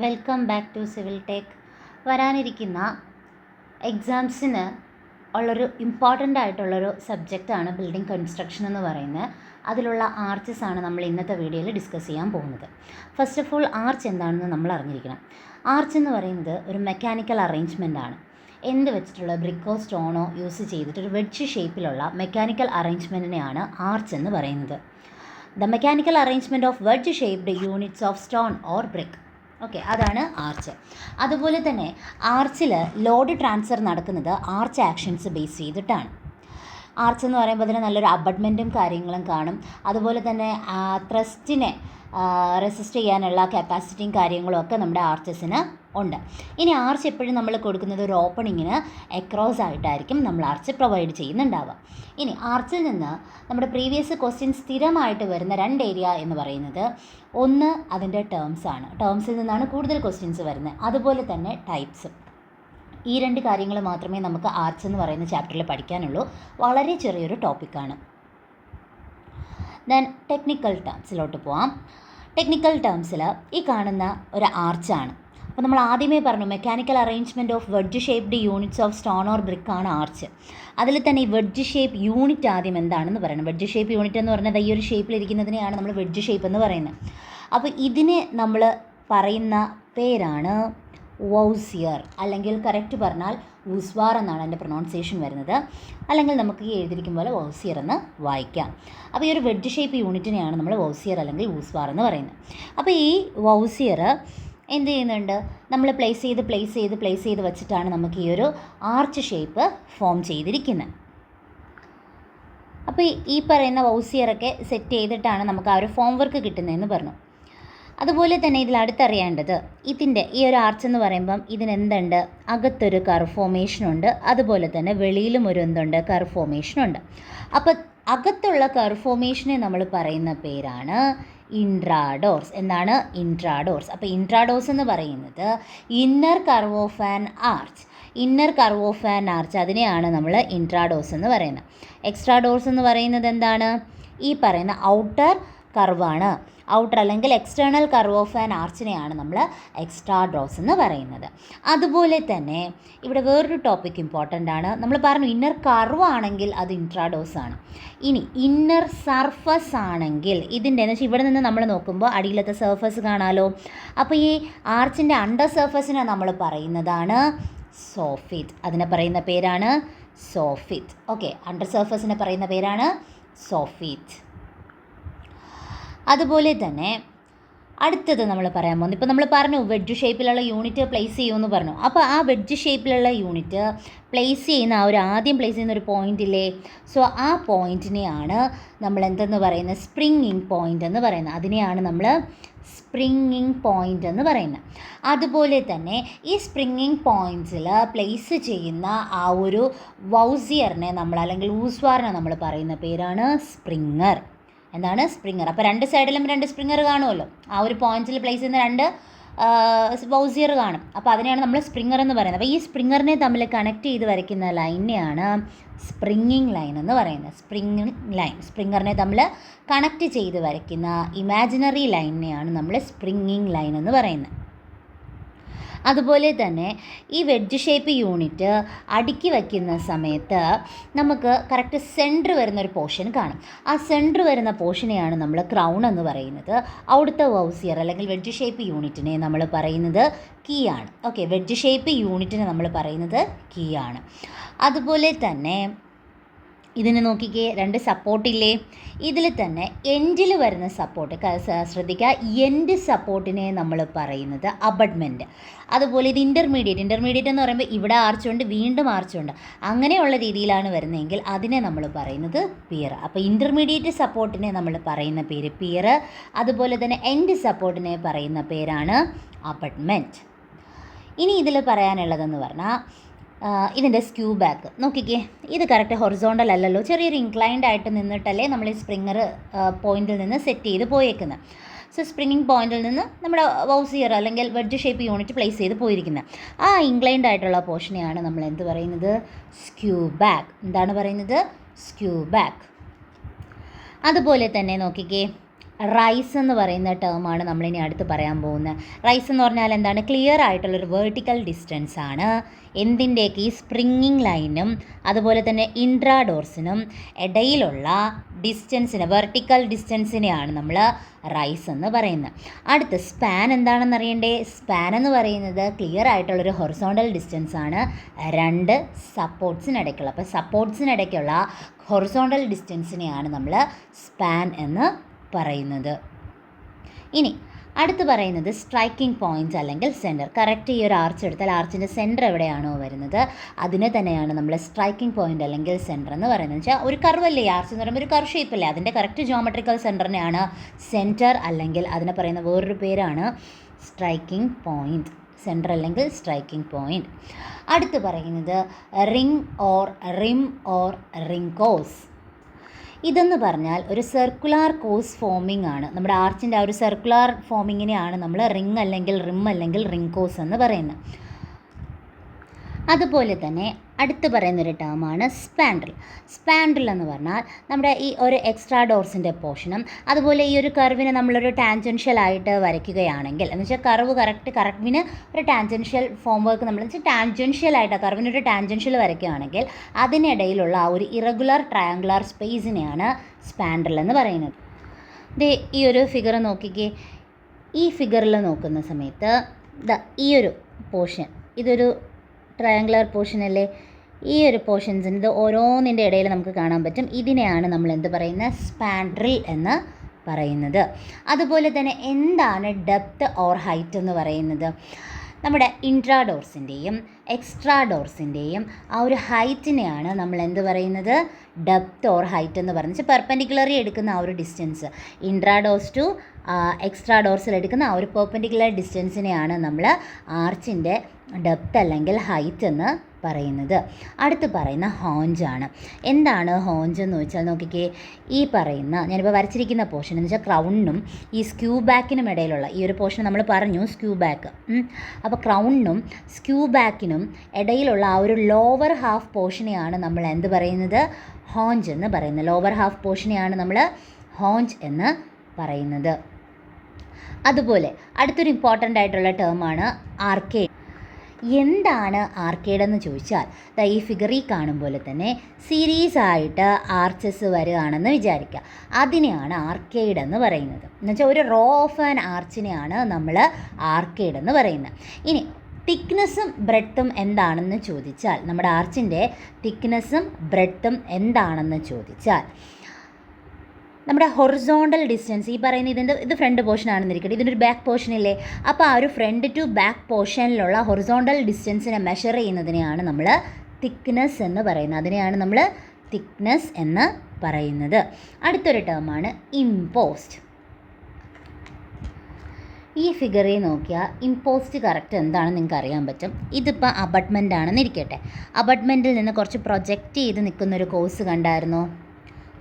Welcome back to civil tech. വരാനിരിക്കുന്ന എക്സാംസിന് ഉള്ളൊരു ഇമ്പോർട്ടൻ്റ് ആയിട്ടുള്ളൊരു സബ്ജക്റ്റാണ് ബിൽഡിംഗ് കൺസ്ട്രക്ഷൻ എന്ന് പറയുന്നത്. അതിലുള്ള ആർച്ചസ് ആണ് നമ്മൾ ഇന്നത്തെ വീഡിയോയിൽ ഡിസ്കസ് ചെയ്യാൻ പോകുന്നത്. ഫസ്റ്റ് ഓഫ് ഓൾ, ആർച്ച് എന്താണെന്ന് നമ്മൾ അറിഞ്ഞിരിക്കണം. ആർച്ച് എന്ന് പറയുന്നത് ഒരു മെക്കാനിക്കൽ അറേഞ്ച്മെൻ്റ് ആണ്. എന്ത് വെച്ചിട്ടുള്ള ബ്രിക്കോ സ്റ്റോണോ യൂസ് ചെയ്തിട്ട് ഒരു വെഡ്ജ് ഷേപ്പിലുള്ള മെക്കാനിക്കൽ അറേഞ്ച്മെൻറ്റിനെയാണ് ആർച്ച് എന്ന് പറയുന്നത്. The mechanical arrangement of wedge shaped units of stone or brick. Okay, അതാണ് ആർച്ച്. അതുപോലെ തന്നെ ആർച്ചിൽ ലോഡ് ട്രാൻസ്ഫർ നടക്കുന്നത് ആർച്ച് ആക്ഷൻസ് ബേസ് ചെയ്തിട്ടാണ്. ആർച്ച് എന്ന് പറയുമ്പോൾ അതിന് നല്ലൊരു അബട്ട്മെൻറ്റും കാര്യങ്ങളും കാണും. അതുപോലെ തന്നെ ത്രസ്റ്റിനെ റെസിസ്റ്റ് ചെയ്യാനുള്ള കപ്പാസിറ്റിയും കാര്യങ്ങളും ഒക്കെ നമ്മുടെ ആർച്ചസിന് ഉണ്ട്. ഇനി ആർച്ച് എപ്പോഴും നമ്മൾ കൊടുക്കുന്നത് ഒരു ഓപ്പണിങ്ങിന് അക്രോസ് ആയിട്ടായിരിക്കും നമ്മൾ ആർച്ച് പ്രൊവൈഡ് ചെയ്യുന്നുണ്ടാവുക. ഇനി ആർച്ചിൽ നിന്ന് നമ്മുടെ പ്രീവിയസ് ക്വസ്റ്റ്യൻ സ്ഥിരമായിട്ട് വരുന്ന രണ്ട് ഏരിയ എന്ന് പറയുന്നത്, ഒന്ന് അതിൻ്റെ ടേംസ് ആണ്. ടേംസിൽ നിന്നാണ് കൂടുതൽ ക്വസ്റ്റ്യൻസ് വരുന്നത്. അതുപോലെ തന്നെ ടൈപ്സ്. ഈ രണ്ട് കാര്യങ്ങൾ മാത്രമേ നമുക്ക് ആർച്ച് എന്ന് പറയുന്ന ചാപ്റ്ററിൽ പഠിക്കാനുള്ളൂ. വളരെ ചെറിയൊരു ടോപ്പിക്കാണ്. ദെൻ ടെക്നിക്കൽ ടേംസിലോട്ട് പോവാം. ടെക്നിക്കൽ ടേംസിൽ ഈ കാണുന്ന ഒരു ആർച്ചാണ്. അപ്പോൾ നമ്മൾ ആദ്യമേ പറഞ്ഞു, mechanical arrangement of wedge shaped units of stone or brick ആണ് ആർച്ച്. അതിൽ തന്നെ ഈ വെഡ്ജ് ഷേപ്പ് യൂണിറ്റ് ആദ്യം എന്താണെന്ന് പറയണം. വെഡ്ജ് ഷേപ്പ് യൂണിറ്റ് എന്ന് പറഞ്ഞാൽ ഈ ഒരു ഷേപ്പിലിരിക്കുന്നതിനെയാണ് നമ്മൾ വെഡ്ജ് ഷേപ്പ് എന്ന് പറയുന്നത്. അപ്പോൾ ഇതിനെ നമ്മൾ പറയുന്ന പേരാണ് വൗസിയർ, അല്ലെങ്കിൽ കറക്റ്റ് പറഞ്ഞാൽ വൂസ്വാർ എന്നാണ് എൻ്റെ പ്രൊനൗൺസിയേഷൻ വരുന്നത്. അല്ലെങ്കിൽ നമുക്ക് ഈ എഴുതിയിരിക്കും പോലെ വൗസിയർ എന്ന് വായിക്കാം. അപ്പോൾ ഈ ഒരു വെഡ്ജ് ഷേപ്പ് യൂണിറ്റിനെയാണ് നമ്മൾ വൗസിയർ അല്ലെങ്കിൽ വൂസ്വാർ എന്ന് പറയുന്നത്. അപ്പോൾ ഈ വൗസിയർ എന്ത് ചെയ്യുന്നുണ്ട്, നമ്മൾ പ്ലേസ് ചെയ്ത് വെച്ചിട്ടാണ് നമുക്ക് ഈ ഒരു ആർച്ച് ഷേപ്പ് ഫോം ചെയ്തിരിക്കുന്നത്. അപ്പോൾ ഈ പറയുന്ന വൗസിയറൊക്കെ സെറ്റ് ചെയ്തിട്ടാണ് നമുക്ക് ആ ഒരു ഫോം വർക്ക് കിട്ടുന്നതെന്ന് പറഞ്ഞു. അതുപോലെ തന്നെ ഇതിൽ അടുത്തറിയേണ്ടത്, ഇതിൻ്റെ ഈ ഒരു ആർച്ച് എന്ന് പറയുമ്പം ഇതിനെന്തുണ്ട്, അകത്തൊരു കർവ് ഫോർമേഷനുണ്ട്. അതുപോലെ തന്നെ വെളിയിലും ഒരു എന്തുണ്ട്, കർവ് ഫോർമേഷനുണ്ട്. അപ്പോൾ അകത്തുള്ള കർവ് ഫോർമേഷനെ നമ്മൾ പറയുന്ന പേരാണ് ഇൻട്രാഡോർസ്. എന്താണ് ഇൻട്രാഡോർസ്? അപ്പോൾ ഇൻട്രാഡോർസ് എന്ന് പറയുന്നത് inner curve of an arch. Inner curve of an arch, അതിനെയാണ് നമ്മൾ ഇൻട്രാഡോർസ് എന്ന് പറയുന്നത്. എക്സ്ട്രാഡോർസ് എന്ന് പറയുന്നത് എന്താണ്? ഈ പറയുന്ന ഔട്ടർ കർവാണ്. ഔട്ടർ അല്ലെങ്കിൽ എക്സ്റ്റേണൽ കർവ് ഓഫ് ആൻ ആർച്ചിനെയാണ് നമ്മൾ എക്സ്ട്രാഡോർസ് എന്ന് പറയുന്നത്. അതുപോലെ തന്നെ ഇവിടെ വേറൊരു ടോപ്പിക് ഇമ്പോർട്ടൻ്റ് ആണ്. നമ്മൾ പറഞ്ഞു ഇന്നർ കർവ് ആണെങ്കിൽ അത് ഇൻട്രാഡോർസ് ആണ്. ഇനി ഇന്നർ സർഫസ് ആണെങ്കിൽ ഇതിൻ്റെ എന്ന് വെച്ചാൽ ഇവിടെ നിന്ന് നമ്മൾ നോക്കുമ്പോൾ അടിയിലത്തെ സർഫസ് കാണാമല്ലോ. അപ്പോൾ ഈ ആർച്ചിൻ്റെ അണ്ടർ സർഫസിനെ നമ്മൾ പറയുന്നതാണ് സോഫിറ്റ്. അതിനെ പറയുന്ന പേരാണ് സോഫിറ്റ്. ഓക്കെ, അണ്ടർ സർഫസിനെ പറയുന്ന പേരാണ് സോഫിറ്റ്. അതുപോലെ തന്നെ അടുത്തത് നമ്മൾ പറയാൻ പോകുന്നത്, ഇപ്പോൾ നമ്മൾ പറഞ്ഞു വെഡ്ജ് ഷേപ്പിലുള്ള യൂണിറ്റ് പ്ലേസ് ചെയ്യുമെന്ന് പറഞ്ഞു. അപ്പോൾ ആ വെഡ്ജ് ഷേപ്പിലുള്ള യൂണിറ്റ് പ്ലേസ് ചെയ്യുന്ന ആദ്യം പ്ലേസ് ചെയ്യുന്ന ഒരു പോയിൻ്റില്ലേ, സോ ആ പോയിൻറ്റിനെയാണ് നമ്മൾ എന്തെന്ന് പറയുന്നത്, സ്പ്രിങ്ങിങ് പോയിൻ്റ് എന്ന് പറയുന്നത്. അതിനെയാണ് നമ്മൾ സ്പ്രിങ്ങിങ് പോയിൻ്റ് എന്ന് പറയുന്നത്. അതുപോലെ തന്നെ ഈ സ്പ്രിങ്ങിങ് പോയിൻറ്റ്സിൽ പ്ലേസ് ചെയ്യുന്ന ആ ഒരു വൗസിയറിനെ നമ്മൾ അല്ലെങ്കിൽ വൂസ്വാറിനെ നമ്മൾ പറയുന്ന പേരാണ് സ്പ്രിങ്ങർ. എന്താണ്? സ്പ്രിങ്ങർ. അപ്പോൾ രണ്ട് സൈഡിലും രണ്ട് സ്പ്രിങ്ങർ കാണുമല്ലോ. ആ ഒരു പോയിന്റിൽ പ്ലേസ് ചെയ്യുന്ന രണ്ട് വൗസിയർ കാണും. അപ്പോൾ അതിനെയാണ് നമ്മൾ സ്പ്രിങ്ങർ എന്ന് പറയുന്നത്. അപ്പോൾ ഈ സ്പ്രിങ്ങറിനെ തമ്മിൽ കണക്ട് ചെയ്ത് വരയ്ക്കുന്ന ലൈനിനെയാണ് സ്പ്രിങ്ങിങ് ലൈൻ എന്ന് പറയുന്നത്. സ്പ്രിങ്ങിങ് ലൈൻ, സ്പ്രിങ്ങറിനെ തമ്മിൽ കണക്ട് ചെയ്ത് വരയ്ക്കുന്ന ഇമാജിനറി ലൈനിനെയാണ് നമ്മൾ സ്പ്രിങ്ങിങ് ലൈൻ എന്ന് പറയുന്നത്. അതുപോലെ തന്നെ ഈ വെഡ്ജ് ഷേപ്പ് യൂണിറ്റ് അടുക്കി വയ്ക്കുന്ന സമയത്ത് നമുക്ക് കറക്റ്റ് സെൻറ്റർ വരുന്നൊരു പോർഷൻ കാണും. ആ സെൻറ്റർ വരുന്ന പോർഷനെയാണ് നമ്മൾ ക്രൗൺ എന്ന് പറയുന്നത്. അവിടുത്തെ വൗസിയർ അല്ലെങ്കിൽ വെഡ്ജ് ഷേപ്പ് യൂണിറ്റിനെ നമ്മൾ പറയുന്നത് കീ ആണ്. ഓക്കെ, വെഡ്ജ് ഷേപ്പ് യൂണിറ്റിനെ നമ്മൾ പറയുന്നത് കീ ആണ്. അതുപോലെ തന്നെ ഇതിന് നോക്കിക്കേ, രണ്ട് സപ്പോർട്ടില്ലേ. ഇതിൽ തന്നെ എൻഡിൽ വരുന്ന സപ്പോർട്ട് ശ്രദ്ധിക്കുക. എൻഡ് സപ്പോർട്ടിനെ നമ്മൾ പറയുന്നത് അബട്ട്മെൻറ്റ്. അതുപോലെ ഇത് ഇൻ്റർമീഡിയറ്റ് എന്ന് പറയുമ്പോൾ ഇവിടെ ആർച്ചുണ്ട്, വീണ്ടും ആർച്ചുണ്ട്, അങ്ങനെയുള്ള രീതിയിലാണ് വരുന്നതെങ്കിൽ അതിനെ നമ്മൾ പറയുന്നത് പിയർ. അപ്പോൾ ഇൻ്റർമീഡിയറ്റ് സപ്പോർട്ടിനെ നമ്മൾ പറയുന്ന പേര് പിയർ. അതുപോലെ തന്നെ എൻഡ് സപ്പോർട്ടിനെ പറയുന്ന പേരാണ് അബട്ട്മെൻറ്റ്. ഇനി ഇതിൽ പറയാനുള്ളതെന്ന് പറഞ്ഞാൽ ഇതിൻ്റെ സ്ക്യൂ ബാക്ക് നോക്കിക്കേ. ഇത് കറക്റ്റ് ഹൊറിസോണ്ടൽ അല്ലല്ലോ, ചെറിയൊരു ഇൻക്ലൈൻഡ് ആയിട്ട് നിന്നിട്ടല്ലേ നമ്മൾ ഈ സ്പ്രിങ്ങർ പോയിന്റിൽ നിന്ന് സെറ്റ് ചെയ്ത് പോയേക്കുന്നത്. സോ സ്പ്രിങ്ങിങ് പോയിന്റിൽ നിന്ന് നമ്മുടെ വൗസിയർ അല്ലെങ്കിൽ വെഡ്ജ് ഷേപ്പ് യൂണിറ്റ് പ്ലേസ് ചെയ്ത് പോയിരിക്കുന്നത്. ആ ഇൻക്ലൈൻഡ് ആയിട്ടുള്ള പോർഷനെയാണ് നമ്മൾ എന്ത് പറയുന്നത്, സ്ക്യൂ ബാക്ക്. എന്താണ് പറയുന്നത്? Skew back. അതുപോലെ തന്നെ നോക്കിക്കേ, റൈസ് എന്ന് പറയുന്ന ടേമാണ് നമ്മളിനി അടുത്ത് പറയാൻ പോകുന്നത്. റൈസ് എന്ന് പറഞ്ഞാൽ എന്താണ്? ക്ലിയർ ആയിട്ടുള്ളൊരു വേർട്ടിക്കൽ ഡിസ്റ്റൻസ് ആണ്. എന്തിൻ്റെയൊക്കെ? ഈ സ്പ്രിങ്ങിങ് ലൈനും അതുപോലെ തന്നെ ഇൻട്രാഡോർസിനും ഇടയിലുള്ള ഡിസ്റ്റൻസിനെ, വെർട്ടിക്കൽ ഡിസ്റ്റൻസിനെയാണ് നമ്മൾ റൈസ് എന്ന് പറയുന്നത്. അടുത്ത് സ്പാൻ എന്താണെന്ന് അറിയണ്ടേ? സ്പാൻ എന്ന് പറയുന്നത് ക്ലിയർ ആയിട്ടുള്ളൊരു ഹൊറിസോണ്ടൽ ഡിസ്റ്റൻസ് ആണ് രണ്ട് സപ്പോർട്ട്സിനിടയ്ക്കുള്ള. അപ്പോൾ സപ്പോർട്ട്സിനിടയ്ക്കുള്ള ഹൊറിസോണ്ടൽ ഡിസ്റ്റൻസിനെയാണ് നമ്മൾ സ്പാൻ എന്ന് പറയുന്നത്. ഇനി അടുത്ത് പറയുന്നത് സ്ട്രൈക്കിംഗ് പോയിൻറ്റ്സ് അല്ലെങ്കിൽ സെൻറ്റർ. കറക്റ്റ് ഈ ഒരു ആർച്ച് എടുത്താൽ ആർച്ചിൻ്റെ സെൻറ്റർ എവിടെയാണോ വരുന്നത് അതിനെ തന്നെയാണ് നമ്മൾ സ്ട്രൈക്കിംഗ് പോയിൻ്റ് അല്ലെങ്കിൽ സെൻറ്റർ എന്ന് പറയുന്നത്. വെച്ചാൽ ഒരു കർവല്ലേ ആർച്ച് എന്ന് പറയുമ്പോൾ ഒരു കർവ് ഷേപ്പല്ലേ, അതിൻ്റെ കറക്റ്റ് ജോമെട്രിക്കൽ സെൻറ്ററിനെയാണ് സെൻറ്റർ അല്ലെങ്കിൽ അതിനെ പറയുന്ന വേറൊരു പേരാണ് സ്ട്രൈക്കിംഗ് പോയിൻറ്റ്. സെൻറ്റർ അല്ലെങ്കിൽ സ്ട്രൈക്കിംഗ് പോയിൻറ്റ്. അടുത്ത് പറയുന്നത് ring or rim or ring course. ഇതെന്ന് പറഞ്ഞാൽ ഒരു സർക്കുലാർ കോസ് ഫോമിംഗ് ആണ്. നമ്മുടെ ആർച്ചിൻ്റെ ആ ഒരു സർക്കുലാർ ഫോമിങ്ങിനെയാണ് നമ്മൾ റിംഗ് അല്ലെങ്കിൽ റിം അല്ലെങ്കിൽ റിംഗ് കോസ് എന്ന് പറയുന്നത്. അതുപോലെ തന്നെ അടുത്ത് പറയുന്നൊരു ടേമാണ് സ്പാൻഡ്രൽ. സ്പാൻഡ്രൽ എന്ന് പറഞ്ഞാൽ നമ്മുടെ ഈ ഒരു എക്സ്ട്രാ ഡോർസിൻ്റെ പോർഷനും അതുപോലെ ഈ ഒരു കർവിനെ നമ്മളൊരു ടാൻജൻഷ്യൽ ആയിട്ട് വരയ്ക്കുകയാണെങ്കിൽ, എന്ന് വെച്ചാൽ കർവിന് ഒരു ടാൻജൻഷ്യൽ ഫോം വർക്ക് നമ്മൾ വെച്ചാൽ ടാൻജൻഷ്യൽ ആയിട്ട് കർവിനൊരു ടാൻജൻഷ്യൽ വരയ്ക്കുകയാണെങ്കിൽ അതിനിടയിലുള്ള ആ ഒരു ഇറഗുലർ ട്രയാങ്കുലർ സ്പേസിനെയാണ് സ്പാൻഡ്രൽ എന്ന് പറയുന്നത്. ഈ ഒരു ഫിഗർ നോക്കിക്കേ. ഈ ഫിഗറിൽ നോക്കുന്ന സമയത്ത് ഈ ഒരു പോർഷൻ ഇതൊരു ട്രയാങ്കുലർ പോർഷൻ അല്ലേ? ഈ ഒരു പോർഷൻസിന് ഇത് ഓരോന്നിൻ്റെ ഇടയിൽ നമുക്ക് കാണാൻ പറ്റും. ഇതിനെയാണ് നമ്മൾ എന്ത് പറയുന്നത്? സ്പാൻഡ്രൽ എന്ന് പറയുന്നത്. അതുപോലെ തന്നെ എന്താണ് ഡെപ്ത് ഓർ ഹൈറ്റ് എന്ന് പറയുന്നത്? നമ്മുടെ ഇൻട്രാഡോർസിൻ്റെയും എക്സ്ട്രാ ഡോർസിൻ്റെയും ആ ഒരു ഹൈറ്റിനെയാണ് നമ്മൾ എന്ത് പറയുന്നത്? ഡെപ്ത് ഓർ ഹൈറ്റ് എന്ന് പറയുന്നത്. പെർപെൻഡിക്കുലറി എടുക്കുന്ന ആ ഒരു ഡിസ്റ്റൻസ്, ഇൻട്രാഡോർസ് ടു എക്സ്ട്രാ ഡോർസിൽ എടുക്കുന്ന ആ ഒരു പെർപെൻഡിക്കുലർ ഡിസ്റ്റൻസിനെയാണ് നമ്മൾ ആർച്ചിൻ്റെ ഡെപ്ത് അല്ലെങ്കിൽ ഹൈറ്റ് എന്ന് പറയുന്നത്. അടുത്ത് പറയുന്ന ഹോഞ്ചാണ്. എന്താണ് ഹോഞ്ച് എന്ന് വെച്ചാൽ നോക്കിക്കേ, ഈ പറയുന്ന ഞാനിപ്പോൾ വരച്ചിരിക്കുന്ന പോർഷൻ എന്ന് വെച്ചാൽ ക്രൗണിനും ഈ സ്ക്യൂ ബാക്കിനും ഇടയിലുള്ള ഈ ഒരു പോർഷൻ നമ്മൾ പറഞ്ഞു സ്ക്യൂ ബാക്ക്. അപ്പോൾ ക്രൗണിനും സ്ക്യൂ ബാക്കിനും ഇടയിലുള്ള ആ ഒരു ലോവർ ഹാഫ് പോർഷനെയാണ് നമ്മൾ എന്ത് പറയുന്നത്? ഹോഞ്ച് എന്ന് പറയുന്നത്. ലോവർ ഹാഫ് പോർഷനെയാണ് നമ്മൾ ഹോഞ്ച് എന്ന് പറയുന്നത്. അതുപോലെ അടുത്തൊരു ഇമ്പോർട്ടൻ്റ് ആയിട്ടുള്ള ടേമാണ് ആർക്കേഡ്. എന്താണ് ആർക്കേഡ് എന്ന് ചോദിച്ചാൽ ഈ ഫിഗറിൽ കാണും പോലെ തന്നെ സീരീസ് ആയിട്ട് ആർച്ചസ് വരികയാണെന്ന് വിചാരിക്കുക. അതിനെയാണ് ആർക്കേഡ് എന്ന് പറയുന്നത്. എന്നുവെച്ചാൽ ഒരു റോ ഓഫ് ആൻ ആർച്ചിനെയാണ് നമ്മൾ ആർക്കേഡ് എന്ന് പറയുന്നത്. ഇനി തിക്നെസ്സും ബ്രെഡ്ത്തും എന്താണെന്ന് ചോദിച്ചാൽ, നമ്മുടെ ആർച്ചിൻ്റെ തിക്നെസ്സും ബ്രെഡ്ത്തും എന്താണെന്ന് ചോദിച്ചാൽ, നമ്മുടെ ഹൊറിസോണ്ടൽ ഡിസ്റ്റൻസ് ഈ പറയുന്ന ഇത് ഫ്രണ്ട് പോർഷൻ ആണെന്നിരിക്കട്ടെ, ഇതിനൊരു ബാക്ക് പോർഷൻ ഇല്ലേ? അപ്പോൾ ആ ഒരു ഫ്രണ്ട് ടു ബാക്ക് പോർഷനിലുള്ള ഹൊറിസോണ്ടൽ ഡിസ്റ്റൻസിനെ മെഷർ ചെയ്യുന്നതിനെയാണ് നമ്മൾ തിക്നെസ് എന്ന് പറയുന്നത്. അതിനെയാണ് നമ്മൾ തിക്നെസ് എന്ന് പറയുന്നത്. അടുത്തൊരു ടേമാണ് ഇമ്പോസ്റ്റ്. ഈ ഫിഗറിൽ നോക്കിയാൽ ഇമ്പോസ്റ്റ് കറക്റ്റ് എന്താണെന്ന് നിങ്ങൾക്ക് അറിയാൻ പറ്റും. ഇതിപ്പോൾ അബട്ട്മെൻ്റ് ആണെന്ന് ഇരിക്കട്ടെ. അബട്ട്മെൻറ്റിൽ നിന്ന് കുറച്ച് പ്രൊജക്റ്റ് ചെയ്ത് നിൽക്കുന്നൊരു കോഴ്സ് കണ്ടായിരുന്നോ?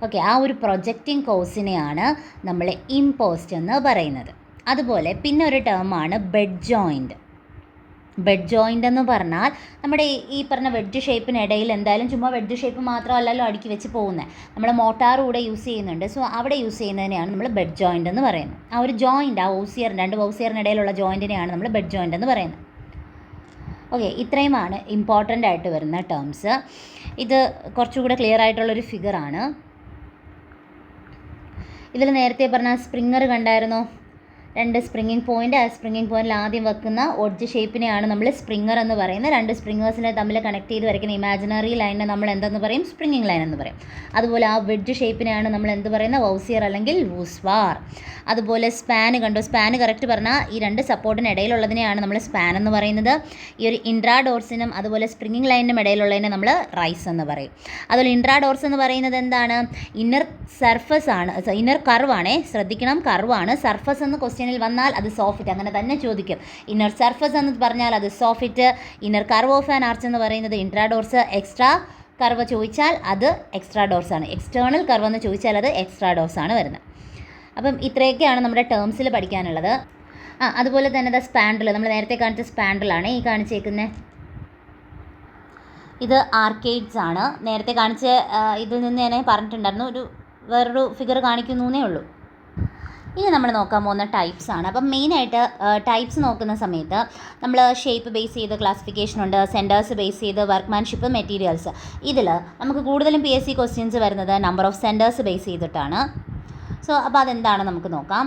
ഓക്കെ, ആ ഒരു പ്രൊജക്റ്റിംഗ് കോഴ്സിനെയാണ് നമ്മൾ ഇമ്പോസ്റ്റ് എന്ന് പറയുന്നത്. അതുപോലെ പിന്നെ ഒരു ടേമാണ് ബെഡ് ജോയിൻറ്റ്. ബെഡ് ജോയിൻ്റ് എന്ന് പറഞ്ഞാൽ നമ്മുടെ ഈ പറഞ്ഞ വെഡ്ജ് ഷേപ്പിനിടയിൽ എന്തായാലും ചുമ്മാ വെഡ്ജ് ഷേപ്പ് മാത്രമല്ലല്ലോ അടുക്കി വെച്ച് പോകുന്നത്, നമ്മൾ മോട്ടാർ കൂടെ യൂസ് ചെയ്യുന്നുണ്ട്. സോ അവിടെ യൂസ് ചെയ്യുന്നതിനെയാണ് നമ്മൾ ബെഡ് ജോയിൻ്റ് എന്ന് പറയുന്നത്. ആ ഒരു ജോയിൻ്റ്, ആ രണ്ട് ഓസിയറിനിടയിലുള്ള ജോയിൻറ്റിനെയാണ് നമ്മൾ ബെഡ് ജോയിൻ്റ് എന്ന് പറയുന്നത്. ഓക്കെ, ഇത്രയുമാണ് ഇമ്പോർട്ടൻ്റ് ആയിട്ട് വരുന്ന ടേംസ്. ഇത് കുറച്ചുകൂടെ ക്ലിയർ ആയിട്ടുള്ളൊരു ഫിഗറാണ്. ഇതിൽ നേരത്തെ പറഞ്ഞ സ്പ്രിങ്ങർ കണ്ടായിരുന്നോ? രണ്ട് സ്പ്രിങ്ങിങ് പോയിൻ്റ്, ആ സ്പ്രിങ്ങിങ് പോയിൻറ്റിൽ ആദ്യം വെക്കുന്ന ഒഡ്ജ് ഷേപ്പിനെയാണ് നമ്മൾ സ്പ്രിങ്ങർ എന്ന് പറയുന്നത്. രണ്ട് സ്പ്രിങ്ങേഴ്സിനെ തമ്മിൽ കണക്ട് ചെയ്ത് വരയ്ക്കുന്ന ഇമാജിനറി ലൈനിനെ നമ്മൾ എന്തെന്ന് പറയും? സ്പ്രിങ്ങിങ് ലൈൻ എന്ന് പറയും. അതുപോലെ ആ വെഡ്ജ് ഷേപ്പിനെയാണ് നമ്മൾ എന്ത് പറയുന്നത്? വൗസിയർ അല്ലെങ്കിൽ വൂസ്വാർ. അതുപോലെ സ്പാൻ കണ്ടോ? സ്പാൻ കറക്റ്റ് പറഞ്ഞാൽ ഈ രണ്ട് സപ്പോർട്ടിന് ഇടയിലുള്ളതിനെയാണ് നമ്മൾ സ്പാൻ എന്ന് പറയുന്നത്. ഈ ഒരു ഇൻട്രാഡോർസിനും അതുപോലെ സ്പ്രിങ്ങിങ് ലൈനിനും ഇടയിലുള്ളതിനെ നമ്മൾ റൈസ് എന്ന് പറയും. അതുപോലെ ഇൻട്രാഡോർസ് എന്ന് പറയുന്നത് എന്താണ്? ഇന്നർ സർഫസ് ആണ്, ഇന്നർ കർവാണേ, ശ്രദ്ധിക്കണം, കർവാണ്. സർഫസ് എന്ന് ക്വസ്റ്റ്യനിൽ വന്നാൽ അത് സോഫിറ്റ്, അങ്ങനെ തന്നെ ചോദിക്കും. ഇന്നർ സർഫസ് എന്ന് പറഞ്ഞാൽ അത് soffit. Inner curve of an arch എന്ന് പറയുന്നത് ഇൻട്രാഡോർസ്. എക്സ്ട്രാ കർവ് ചോദിച്ചാൽ അത് എക്സ്ട്രാ ഡോർസാണ്. എക്സ്റ്റേണൽ കർവ് എന്ന് ചോദിച്ചാൽ അത് എക്സ്ട്രാ ഡോർസാണ് വരുന്നത്. അപ്പം ഇത്രയൊക്കെയാണ് നമ്മുടെ ടേംസിൽ പഠിക്കാനുള്ളത്. അതുപോലെ തന്നെ സ്പാൻഡ്രൽ, നമ്മൾ നേരത്തെ കാണിച്ച സ്പാൻഡ്രലാണ് ഈ കാണിച്ചേക്കുന്നത്. ഇത് ആർക്കേഡ്സ് ആണ്. നേരത്തെ കാണിച്ച ഇതിൽ നിന്ന് ഞാൻ പറഞ്ഞിട്ടുണ്ടായിരുന്നു, വേറൊരു ഫിഗർ കാണിക്കുന്നേ ഉള്ളൂ. ഇനി നമ്മൾ നോക്കാൻ പോകുന്ന ടൈപ്സ് ആണ്. അപ്പം മെയിനായിട്ട് ടൈപ്സ് നോക്കുന്ന സമയത്ത് നമ്മൾ ഷേപ്പ് ബേസ് ചെയ്ത് ക്ലാസിഫിക്കേഷൻ ഉണ്ട്, സെൻറ്റേഴ്സ് ബേസ് ചെയ്ത് വർക്ക്മാൻഷിപ്പ്, മെറ്റീരിയൽസ്. ഇതിൽ നമുക്ക് കൂടുതലും PSC ക്വസ്റ്റ്യൻസ് വരുന്നത് നമ്പർ ഓഫ് സെൻറ്റേഴ്സ് ബേസ് ചെയ്തിട്ടാണ്. സോ അപ്പോൾ അതെന്താണ് നമുക്ക് നോക്കാം.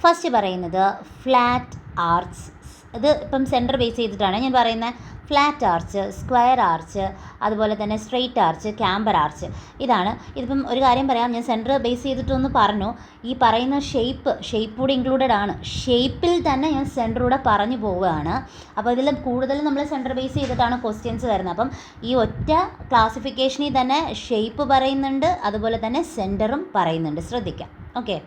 ഫസ്റ്റ് പറയുന്നത് ഫ്ലാറ്റ് ആർച്ച്. ഇത് ഇപ്പം സെൻറ്റർ ബേസ് ചെയ്തിട്ടാണ് ഞാൻ പറയുന്നത്. ഫ്ലാറ്റ് ആർച്ച്, സ്ക്വയർ ആർച്ച്, അതുപോലെ തന്നെ സ്ട്രെയിറ്റ് ആർച്ച്, ക്യാമ്പർ ആർച്ച്. ഇതിപ്പം ഒരു കാര്യം പറയാം, ഞാൻ സെൻറ്റർ ബേസ് ചെയ്തിട്ടൊന്ന് പറഞ്ഞു. ഈ പറയുന്ന ഷേപ്പ് കൂടി ഇൻക്ലൂഡഡ് ആണ്. ഷേപ്പിൽ തന്നെ ഞാൻ സെൻറ്ററൂടെ പറഞ്ഞു പോവുകയാണ്. അപ്പോൾ ഇതിൽ കൂടുതലും നമ്മൾ സെൻറ്റർ ബേസ് ചെയ്തിട്ടാണ് ക്വസ്റ്റ്യൻസ് വരുന്നത്. അപ്പം ഈ ഒറ്റ ക്ലാസിഫിക്കേഷനിൽ തന്നെ ഷേപ്പ് പറയുന്നുണ്ട്, അതുപോലെ തന്നെ സെൻറ്ററും പറയുന്നുണ്ട്, ശ്രദ്ധിക്കാം. ഓക്കെ,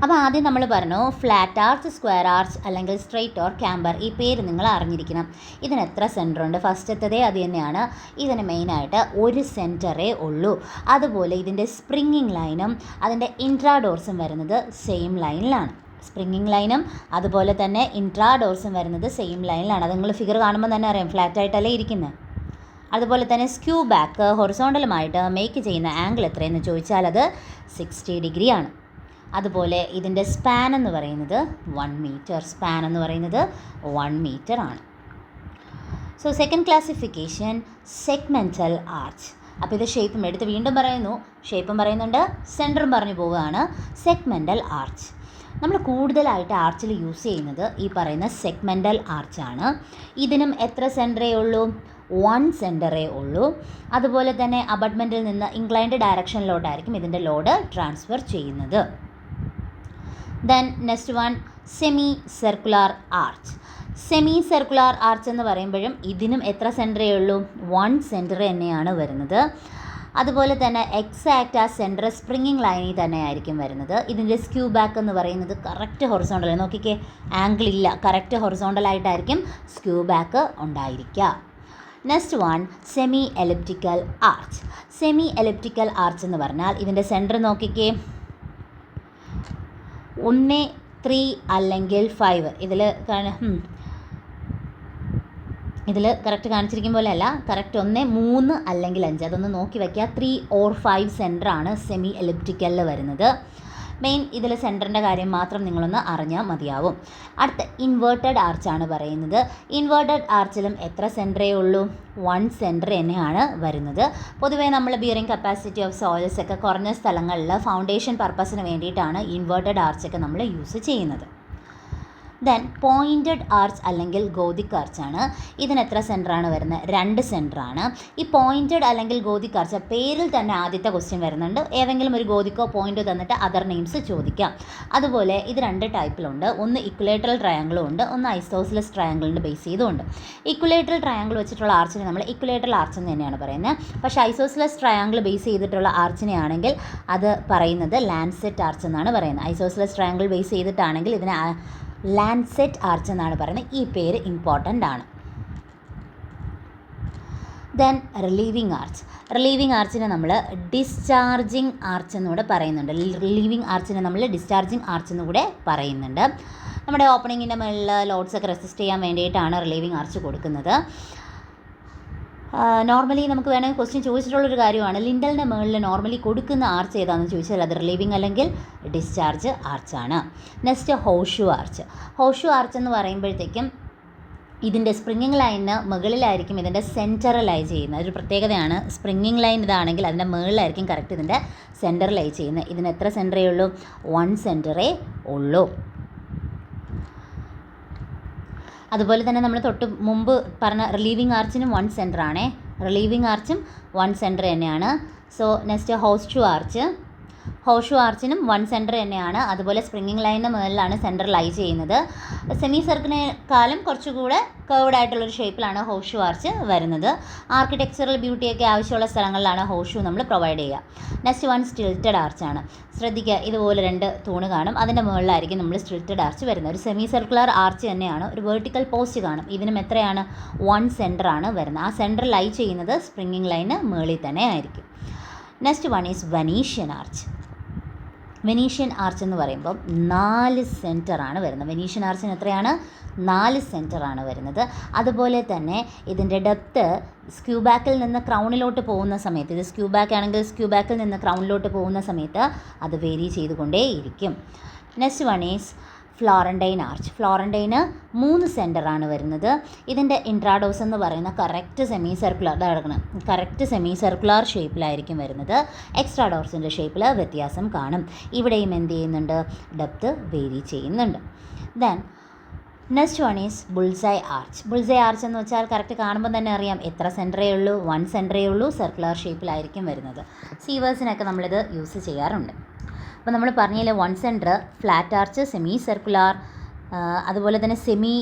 അപ്പോൾ ആദ്യം നമ്മൾ പറഞ്ഞു ഫ്ലാറ്റ് ആർച്ച്, സ്ക്വയർ ആർച്ച് അല്ലെങ്കിൽ സ്ട്രെയിറ്റ് ഓർ ക്യാമ്പർ. ഈ പേര് നിങ്ങൾ അറിഞ്ഞിരിക്കണം. ഇതിന് എത്ര സെൻറ്റർ ഉണ്ട്? ഫസ്റ്റത്തതേ അത് തന്നെയാണ്. ഇതിന് മെയിനായിട്ട് ഒരു സെൻറ്ററേ ഉള്ളൂ. അതുപോലെ ഇതിൻ്റെ സ്പ്രിങ്ങിങ് ലൈനും അതിൻ്റെ ഇൻട്രാഡോർസും വരുന്നത് സെയിം ലൈനിലാണ്. സ്പ്രിങ്ങിങ് ലൈനും അതുപോലെ തന്നെ ഇൻട്രാഡോർസും വരുന്നത് സെയിം ലൈനിലാണ്. അത് നിങ്ങൾ ഫിഗർ കാണുമ്പോൾ തന്നെ അറിയാം, ഫ്ലാറ്റായിട്ടല്ലേ ഇരിക്കുന്നത്. അതുപോലെ തന്നെ സ്ക്യൂ ബാക്ക് ഹൊറിസോണ്ടലുമായിട്ട് മേക്ക് ചെയ്യുന്ന ആംഗിൾ എത്രയെന്ന് ചോദിച്ചാൽ അത് 60 ഡിഗ്രിയാണ്. അതുപോലെ ഇതിൻ്റെ സ്പാൻ എന്ന് പറയുന്നത് 1 മീറ്റർ. സ്പാൻ എന്ന് പറയുന്നത് 1 മീറ്റർ ആണ്. So second classification segmental arch. അപ്പോൾ ഇത് ഷേപ്പും എടുത്ത് വീണ്ടും പറയുന്നു, ഷേപ്പും പറയുന്നുണ്ട്, സെൻറ്ററും പറഞ്ഞു പോവുകയാണ്. സെഗ്മെൻറ്റൽ ആർച്ച് നമ്മൾ കൂടുതലായിട്ട് ആർച്ചിൽ യൂസ് ചെയ്യുന്നത് ഈ പറയുന്ന സെഗ്മെൻറ്റൽ ആർച്ചാണ്. ഇതിനും എത്ര സെൻറ്ററേ ഉള്ളൂ? 1 സെൻറ്ററേ ഉള്ളൂ. അതുപോലെ തന്നെ അബട്ട്മെൻറ്റിൽ നിന്ന് ഇൻക്ലൈൻഡ് ഡയറക്ഷനിലോട്ടായിരിക്കും ഇതിൻ്റെ ലോഡ് ട്രാൻസ്ഫർ ചെയ്യുന്നത്. Then next one semi circular arch. Semi circular arch എന്ന് പറയുമ്പോഴും ഇതിനും എത്ര സെൻറ്ററേ ഉള്ളൂ? 1 സെൻറ്റർ തന്നെയാണ് വരുന്നത്. അതുപോലെ തന്നെ എക്സാക്റ്റ് ആ സെൻറ്റർ സ്പ്രിങ്ങിങ് ലൈനിൽ തന്നെ ആയിരിക്കും വരുന്നത്. ഇതിൻ്റെ സ്ക്യൂ ബാക്ക് എന്ന് പറയുന്നത് കറക്റ്റ് ഹൊറിസോണ്ടൽ, നോക്കിക്കേ ആംഗിൾ ഇല്ല, കറക്റ്റ് ഹൊറിസോണ്ടലായിട്ടായിരിക്കും സ്ക്യൂ ബാക്ക് ഉണ്ടായിരിക്കുക. Next one semi elliptical arch. Semi elliptical arch എന്ന് പറഞ്ഞാൽ ഇതിൻ്റെ സെൻറ്റർ നോക്കിക്കേ 1, 3 അല്ലെങ്കിൽ 5. ഇതിൽ കറക്റ്റ് കാണിച്ചിരിക്കും പോലെ അല്ല, കറക്റ്റ് 1, 3 അല്ലെങ്കിൽ 5. അതൊന്ന് നോക്കി വയ്ക്കുക. 3 or 5 സെൻറ്ററാണ് സെമി എലിപ്റ്റിക്കലിൽ വരുന്നത്. മെയിൻ ഇതിൽ സെൻറ്ററിൻ്റെ കാര്യം മാത്രം നിങ്ങളൊന്ന് അറിഞ്ഞാൽ മതിയാവും. അടുത്ത ഇൻവേർട്ടഡ് ആർച്ചാണ് പറയുന്നത്. ഇൻവേർട്ടഡ് ആർച്ചിലും എത്ര സെൻറ്ററേ ഉള്ളൂ? 1 സെൻറ്റർ തന്നെയാണ് വരുന്നത്. പൊതുവേ നമ്മൾ ബിയറിംഗ് കപ്പാസിറ്റി ഓഫ് സോയിൽസ് ഒക്കെ കുറഞ്ഞ സ്ഥലങ്ങളിൽ ഫൗണ്ടേഷൻ പർപ്പസിന് വേണ്ടിയിട്ടാണ് ഇൻവേർട്ടഡ് ആർച്ചൊക്കെ നമ്മൾ യൂസ് ചെയ്യുന്നത്. ദെൻ പോയിൻറ്റഡ് ആർച്ച് അല്ലെങ്കിൽ ഗോതിക് ആർച്ചാണ്. ഇതിന് എത്ര സെൻറ്ററാണ് വരുന്നത്? 2 സെൻറ്ററാണ്. ഈ പോയിൻറ്റഡ് അല്ലെങ്കിൽ ഗോതിക് ആർച്ച് പേരിൽ തന്നെ ആദ്യത്തെ ക്വസ്റ്റ്യൻ വരുന്നുണ്ട്. ഏതെങ്കിലും ഒരു ഗോതിക്കോ പോയിൻറ്റോ തന്നിട്ട് അതർ നെയിംസ് ചോദിക്കാം. അതുപോലെ ഇത് 2 ടൈപ്പിലുണ്ട്. ഒന്ന് ഇക്വലേറ്ററൽ ട്രയാങ്കിളും ഉണ്ട്, ഒന്ന് ഐസോസിലസ് ട്രയാങ്കിളിൻ്റെ ബേസ് ചെയ്തുകൊണ്ട്. ഇക്വലേറ്ററൽ ട്രയാങ്കിൾ വെച്ചിട്ടുള്ള ആർച്ചിനെ നമ്മൾ ഇക്വലേറ്ററൽ ആർച്ച് എന്ന് തന്നെയാണ് പറയുന്നത്. പക്ഷേ ഐസോസിലസ് ട്രയാങ്കിൾ ബേസ് ചെയ്തിട്ടുള്ള ആർച്ചിനെ ആണെങ്കിൽ അത് പറയുന്നത് ലാൻസെറ്റ് ആർച്ച് എന്നാണ് പറയുന്നത്. ഐസോസിലസ് ട്രയാങ്കിൾ ബേസ് ചെയ്തിട്ടാണെങ്കിൽ ഇതിനെ ലാൻസെറ്റ് ആർച്ച് എന്നാണ് പറയുന്നത്. ഈ പേര് ഇമ്പോർട്ടൻ്റ് ആണ്. Then relieving arch. റിലീവിങ് ആർച്ചിനെ നമ്മൾ ഡിസ്ചാർജിങ് ആർച്ച് എന്നുകൂടെ പറയുന്നുണ്ട്. റിലീവിങ് ആർച്ചിനെ നമ്മൾ ഡിസ്ചാർജിങ് ആർച്ച് എന്നുകൂടെ പറയുന്നുണ്ട്. നമ്മുടെ ഓപ്പണിങ്ങിൻ്റെ മുകളിൽ ലോഡ്സൊക്കെ റെസിസ്റ്റ് ചെയ്യാൻ വേണ്ടിയിട്ടാണ് റിലീവിങ് ആർച്ച് കൊടുക്കുന്നത്. നോർമലി നമുക്ക് വേണമെങ്കിൽ ക്വസ്റ്റ്യൻ ചോദിച്ചിട്ടുള്ളൊരു കാര്യമാണ്, ലിൻഡലിൻ്റെ മുകളിൽ നോർമലി കൊടുക്കുന്ന ആർച്ച് ഏതാണെന്ന് ചോദിച്ചാൽ അത് റിലീവിങ് അല്ലെങ്കിൽ ഡിസ്ചാർജ് ആർച്ചാണ്. Next horseshoe arch. Horseshoe arch എന്ന് പറയുമ്പോഴത്തേക്കും ഇതിൻ്റെ സ്പ്രിങ്ങിങ് ലൈനിന് മുകളിലായിരിക്കും ഇതിൻ്റെ സെൻറ്റർ ലൈ ചെയ്യുന്നത്. ഒരു പ്രത്യേകതയാണ്. സ്പ്രിങ്ങിങ് ലൈൻ ഇതാണെങ്കിൽ അതിൻ്റെ മുകളിലായിരിക്കും കറക്റ്റ് ഇതിൻ്റെ സെൻറ്റർ ലൈ ചെയ്യുന്നത്. ഇതിന് എത്ര സെൻറ്ററേ ഉള്ളൂ? 1 സെൻറ്ററേ ഉള്ളൂ. അതുപോലെ തന്നെ നമ്മൾ തൊട്ട് മുമ്പ് പറഞ്ഞ റിലീവിങ് ആർച്ചിനും 1 സെൻറ്ററാണേ. റിലീവിങ് ആർച്ചും 1 സെൻറ്റർ തന്നെയാണ്. So next horseshoe arch. ഹോഷു ആർച്ചിനും 1 centre തന്നെയാണ്. അതുപോലെ സ്പ്രിങ്ങിങ് ലൈനിന് മുകളിലാണ് സെൻറ്റർ ലൈ ചെയ്യുന്നത്. സെമി സർക്കിളിനെക്കാളും കുറച്ചുകൂടെ കേർവ്ഡ് ആയിട്ടുള്ളൊരു ഷേപ്പിലാണ് ഹോഷു ആർച്ച് വരുന്നത്. ആർക്കിടെക്ചറൽ ബ്യൂട്ടിയൊക്കെ ആവശ്യമുള്ള സ്ഥലങ്ങളിലാണ് ഹോഷു നമ്മൾ പ്രൊവൈഡ് ചെയ്യുക. നെക്സ്റ്റ് വൺ സ്റ്റിൽറ്റഡ് ആർച്ചാണ്. ശ്രദ്ധിക്കുക, ഇതുപോലെ 2 തൂണ് കാണും, അതിൻ്റെ മുകളിലായിരിക്കും നമ്മൾ സ്റ്റിൽറ്റഡ് ആർച്ച് വരുന്നത്. ഒരു സെമി സർക്കുലർ ആർച്ച് തന്നെയാണ്. ഒരു വെർട്ടിക്കൽ പോസ്റ്റ് കാണും. ഇതിനും എത്രയാണ്? 1 സെൻറ്ററാണ് വരുന്നത്. ആ സെൻറ്റർ ലൈ ചെയ്യുന്നത് സ്പ്രിങ്ങിങ് ലൈന് മുകളിൽ തന്നെ ആയിരിക്കും. Next one is Venetian arch. Venetian arch എന്ന് പറയുമ്പം 4 സെൻറ്ററാണ് വരുന്നത്. വെനീഷ്യൻ ആർച്ചിന് എത്രയാണ്? 4 സെൻറ്ററാണ് വരുന്നത്. അതുപോലെ തന്നെ ഇതിൻ്റെ ഡെപ്ത്ത് സ്ക്യൂബാക്കിൽ നിന്ന് ക്രൗണിലോട്ട് പോകുന്ന സമയത്ത്, ഇത് സ്ക്യൂബാക്ക് ആണെങ്കിൽ സ്ക്യൂബാക്കിൽ നിന്ന് ക്രൗണിലോട്ട് പോകുന്ന സമയത്ത് അത് വേരി ചെയ്തുകൊണ്ടേയിരിക്കും. Next one is Florentine arch. ഫ്ലോറൻറ്റൈന് 3 സെൻറ്ററാണ് വരുന്നത്. ഇതിൻ്റെ ഇൻട്രാഡോസ് എന്ന് പറയുന്ന കറക്റ്റ് സെമി സർക്കുലർ ഷേപ്പിലായിരിക്കും വരുന്നത്. എക്സ്ട്രാഡോർസിൻ്റെ ഷേപ്പിൽ വ്യത്യാസം കാണും. ഇവിടെയും എന്ത് ചെയ്യുന്നുണ്ട്? ഡെപ്ത്ത് വേരി ചെയ്യുന്നുണ്ട്. Then next one is bull's eye arch. Bull's eye arch എന്ന് വെച്ചാൽ കറക്റ്റ് കാണുമ്പോൾ തന്നെ അറിയാം എത്ര സെൻറ്ററേ ഉള്ളൂ, 1 സെൻറ്ററേ ഉള്ളൂ. സർക്കുലർ ഷേപ്പിലായിരിക്കും വരുന്നത്. സീവേഴ്സിനൊക്കെ നമ്മളിത് യൂസ് ചെയ്യാറുണ്ട്. അപ്പോൾ നമ്മൾ പറഞ്ഞില്ലേ 1 centre, flat arch, semi circular, അതുപോലെ തന്നെ semi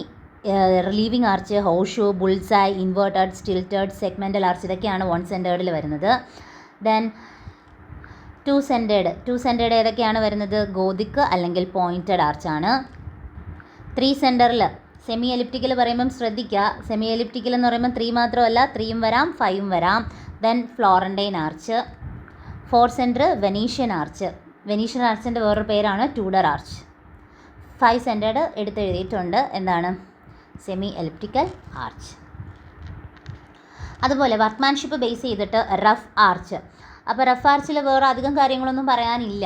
relieving arch, horseshoe, bullseye, inverted, stilted, segmental arch, ഇതൊക്കെയാണ് 1 സെൻറ്റേർഡിൽ വരുന്നത്. ദെൻ 2 സെൻറ്റേർഡ് ഏതൊക്കെയാണ് വരുന്നത്? ഗോതിക് അല്ലെങ്കിൽ പോയിൻറ്റഡ് ആർച്ചാണ്. 3 സെൻറ്ററിൽ സെമി എലിപ്റ്റിക്കൽ പറയുമ്പം ശ്രദ്ധിക്കുക, സെമി എലിപ്റ്റിക്കൽ എന്ന് പറയുമ്പോൾ 3 മാത്രമല്ല, 3യും വരാം, 5ഉം വരാം. Then Florentine arch. 4 centre Venetian arch. Venetian ആർച്ചിൻ്റെ വേറൊരു പേരാണ് ട്യൂഡർ ആർച്ച്. 5 സെൻറ്റേർഡ് എടുത്തെഴുതിയിട്ടുണ്ട്. എന്താണ്? Semi elliptical arch. അതുപോലെ വർക്ക്മാൻഷിപ്പ് ബേസ് ചെയ്തിട്ട് റഫ് ആർച്ച്. അപ്പോൾ റഫ് ആർച്ചിൽ വേറെ അധികം കാര്യങ്ങളൊന്നും പറയാനില്ല.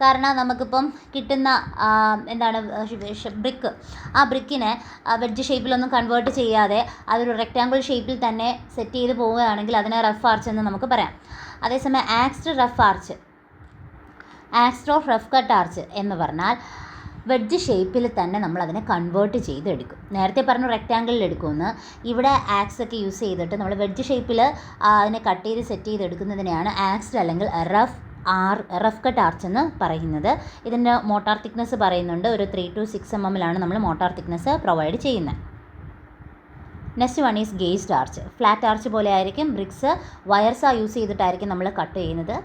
കാരണം നമുക്കിപ്പം കിട്ടുന്ന ബ്രിക്ക്, ആ ബ്രിക്കിനെ വെഡ്ജ് ഷേപ്പിലൊന്നും കൺവേർട്ട് ചെയ്യാതെ അതൊരു റെക്റ്റാങ്കിൾ ഷേപ്പിൽ തന്നെ സെറ്റ് ചെയ്ത് പോവുകയാണെങ്കിൽ അതിനെ റഫ് ആർച്ച് എന്ന് നമുക്ക് പറയാം. അതേസമയം ആക്സ്ഡ് ഓഫ് റഫ് കട്ട് ആർച്ച് എന്ന് പറഞ്ഞാൽ വെഡ്ജ് ഷേപ്പിൽ തന്നെ നമ്മളതിനെ കൺവേർട്ട് ചെയ്തെടുക്കും. നേരത്തെ പറഞ്ഞു റെക്റ്റാങ്കിളിൽ എടുക്കുമെന്ന്. ഇവിടെ ആക്സ് ഒക്കെ യൂസ് ചെയ്തിട്ട് നമ്മൾ വെഡ്ജ് ഷേപ്പിൽ അതിനെ കട്ട് ചെയ്ത് സെറ്റ് ചെയ്തെടുക്കുന്നതിനെയാണ് ആക്സ്ഡ് അല്ലെങ്കിൽ റഫ് കട്ട് ആർച്ച് എന്ന് പറയുന്നത്. ഇതിൻ്റെ മോട്ടാർ തിക്നെസ് പറയുന്നുണ്ട്. ഒരു 3 to 6 mm നമ്മൾ മോട്ടാർ തിക്നെസ് പ്രൊവൈഡ് ചെയ്യുന്നത്. Next one is gauged arch. Flat arch പോലെ ആയിരിക്കും. ബ്രിക്സ് വയർസ് യൂസ് ചെയ്തിട്ടായിരിക്കും നമ്മൾ കട്ട് ചെയ്യുന്നത്.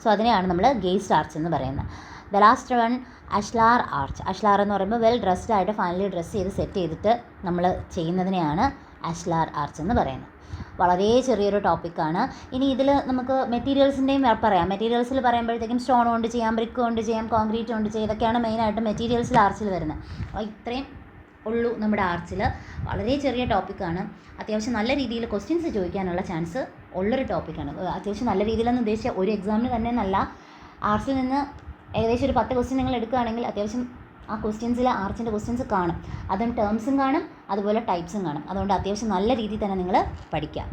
സോ അതിനെയാണ് നമ്മൾ ഗേജ്ഡ് ആർച്ച് എന്ന് പറയുന്നത്. The last one ashlar arch. Ashlar എന്ന് പറയുമ്പോൾ വെൽ ഡ്രസ്ഡ് ആയിട്ട് ഫൈനലി ഡ്രസ്സ് ചെയ്ത് സെറ്റ് ചെയ്തിട്ട് നമ്മൾ ചെയ്യുന്നതിനെയാണ് അഷ്ലാർ ആർച്ച് എന്ന് പറയുന്നത്. വളരെ ചെറിയൊരു ടോപ്പിക്കാണ്. ഇനി ഇതിൽ നമുക്ക് മെറ്റീരിയൽസിൻ്റെയും പറയാം. മെറ്റീരിയൽസിൽ പറയുമ്പോഴത്തേക്കും സ്റ്റോൺ കൊണ്ട് ചെയ്യാം, ബ്രിക്ക് കൊണ്ട് ചെയ്യാം, കോൺക്രീറ്റ് കൊണ്ട് ചെയ്യാം. ഇതൊക്കെയാണ് മെയിനായിട്ട് മെറ്റീരിയൽസിൽ ആർച്ചിൽ വരുന്നത്. അപ്പോൾ ഇത്രയും ഉള്ളൂ നമ്മുടെ ആർച്ചിൽ. വളരെ ചെറിയ ടോപ്പിക്കാണ്. അത്യാവശ്യം നല്ല രീതിയിൽ ക്വസ്റ്റ്യൻസ് ചോദിക്കാനുള്ള ചാൻസ് ഉള്ളൊരു ടോപ്പിക്കാണ്. അത്യാവശ്യം നല്ല രീതിയിലെന്ന് ഉദ്ദേശിച്ച ഒരു എക്സാമിന് തന്നെ നല്ല ആർച്ചിൽ നിന്ന് ഏകദേശം ഒരു 10 ക്വസ്റ്റ്യൻ നിങ്ങൾ എടുക്കുകയാണെങ്കിൽ അത്യാവശ്യം ആ ക്വസ്റ്റ്യൻസിൽ ആർച്ചിൻ്റെ ക്വസ്റ്റ്യൻസ് കാണും. അതും ടേംസും കാണും, അതുപോലെ ടൈപ്സും കാണും. അതുകൊണ്ട് അത്യാവശ്യം നല്ല രീതിയിൽ തന്നെ നിങ്ങൾ പഠിക്കുക.